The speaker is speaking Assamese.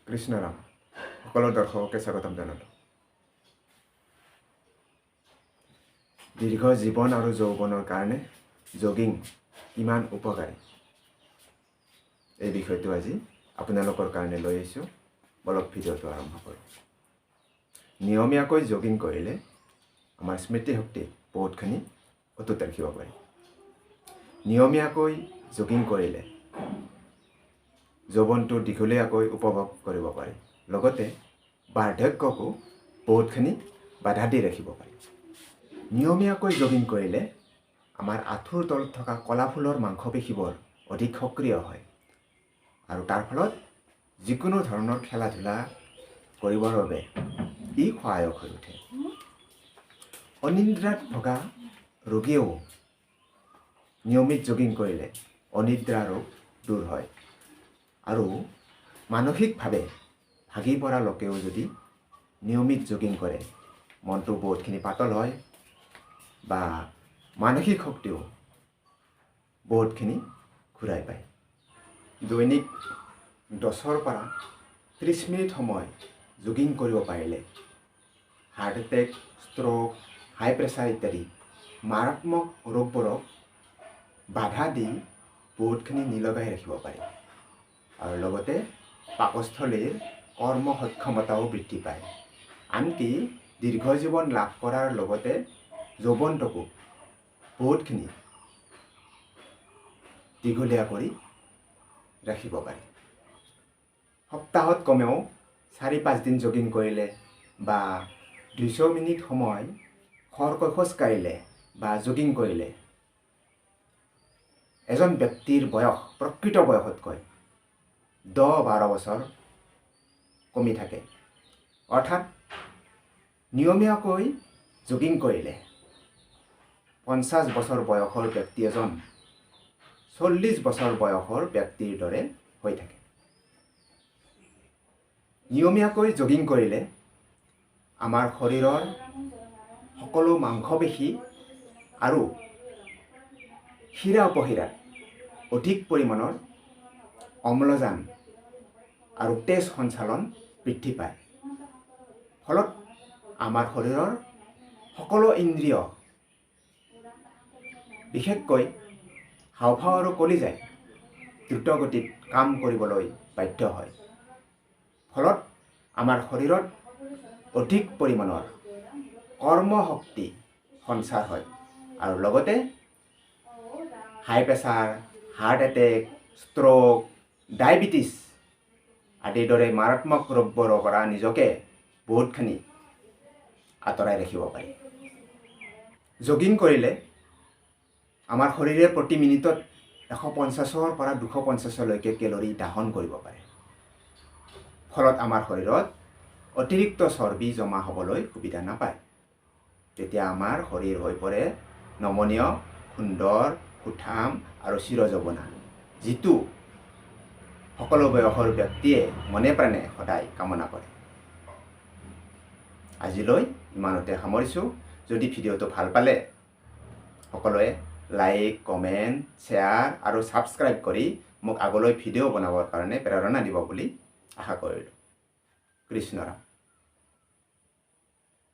কৃষ্ণৰাম সকলো দৰ্শককে স্বাগতম জনালোঁ। দীৰ্ঘ জীৱন আৰু যৌৱনৰ কাৰণে জগিং কিমান উপকাৰী এই বিষয়টো আজি আপোনালোকৰ কাৰণে লৈ আহিছোঁ। বলক ভিডিঅ'টো আৰম্ভ কৰোঁ। নিয়মীয়াকৈ জগিং কৰিলে আমাৰ স্মৃতিশক্তি বহুতখিনি অটুট ৰাখিব পাৰি। নিয়মীয়াকৈ জগিং কৰিলে যৌৱনটো দীঘলীয়াকৈ উপভোগ কৰিব পাৰি, লগতে বাৰ্ধক্যকো বহুতখিনি বাধা দি ৰাখিব পাৰি। নিয়মীয়াকৈ জগিং কৰিলে আমাৰ আঁঠুৰ তলত থকা কলা ফুলৰ মাংসপেশীবোৰ অধিক সক্ৰিয় হয় আৰু তাৰ ফলত যিকোনো ধৰণৰ খেলা ধূলা কৰিবৰ বাবে ই সহায়ক হৈ উঠে। অনিদ্ৰাত ভোগা ৰোগীয়েও নিয়মিত জগিং কৰিলে অনিদ্ৰা ৰোগ দূৰ হয় আৰু মানসিকভাৱে ভাগি পৰা লোকেও যদি নিয়মিত জগিং কৰে মনটো বহুতখিনি পাতল হয় বা মানসিক শক্তিও বহুতখিনি ঘূৰাই পায়। দৈনিক 10 পৰা 30 মিনিট সময় জগিং কৰিব পাৰিলে হাৰ্ট এটেক, ষ্ট্ৰোক, হাই প্ৰেছাৰ ইত্যাদি মাৰাত্মক ৰোগবোৰক বাধা দি বহুতখিনি নিলগাই ৰাখিব পাৰি আৰু লগতে পাকস্থলীৰ কৰ্ম সক্ষমতাও বৃদ্ধি পায়। আনকি দীৰ্ঘ জীৱন লাভ কৰাৰ লগতে যৌৱনটোকো বহুতখিনি দীঘলীয়া কৰি ৰাখিব পাৰি। সপ্তাহত কমেও 4-5 দিন জগিং কৰিলে বা 200 মিনিট সময় খৰকৈ খোজ কাঢ়িলে বা জগিং কৰিলে এজন ব্যক্তিৰ বয়স প্ৰকৃত বয়সতকৈ 10-12 বছৰ কমি থাকে। অৰ্থাৎ নিয়মীয়াকৈ জগিং কৰিলে 50 বছৰ বয়সৰ ব্যক্তি এজন 40 বছৰ বয়সৰ ব্যক্তিৰ দৰে হৈ থাকে। নিয়মীয়াকৈ জগিং কৰিলে আমাৰ শৰীৰৰ সকলো মাংসপেশী আৰু শিৰা উপশিৰাত অধিক পৰিমাণৰ অম্লজান আৰু তেজ সঞ্চালন বৃদ্ধি পায়। ফলত আমাৰ শৰীৰৰ সকলো ইন্দ্ৰিয় বিশেষকৈ হাওঁফাওঁ আৰু কলিজাই দ্ৰুতগতিত কাম কৰিবলৈ বাধ্য হয়। ফলত আমাৰ শৰীৰত অধিক পৰিমাণৰ কৰ্মশক্তি সঞ্চাৰ হয় আৰু লগতে high pressure, heart attack, stroke, diabetes আদিৰ দৰে মাৰাত্মক ৰোগবোৰৰ পৰা নিজকে বহুতখিনি আঁতৰাই ৰাখিব পাৰি। জগিং কৰিলে আমাৰ শৰীৰে প্ৰতি মিনিটত 150 পৰা 250লৈকে কেলৰি দাহন কৰিব পাৰে। ফলত আমাৰ শৰীৰত অতিৰিক্ত চৰ্বি জমা হ'বলৈ সুবিধা নাপায়। তেতিয়া আমাৰ শৰীৰ হৈ পৰে নমনীয়, সুন্দৰ, সুঠাম আৰু চিৰযৌৱনা, যিটো সকলো বয়সৰ ব্যক্তিয়ে মনে প্ৰাণে সদায় কামনা কৰে। আজিলৈ ইমানতে সামৰিছোঁ। যদি ভিডিঅ'টো ভাল পালে সকলোৱে লাইক, কমেণ্ট, শ্বেয়াৰ আৰু ছাবস্ক্ৰাইব কৰি মোক আগলৈ ভিডিঅ' বনাবৰ কাৰণে প্ৰেৰণা দিব বুলি আশা কৰিলোঁ। কৃষ্ণৰাম।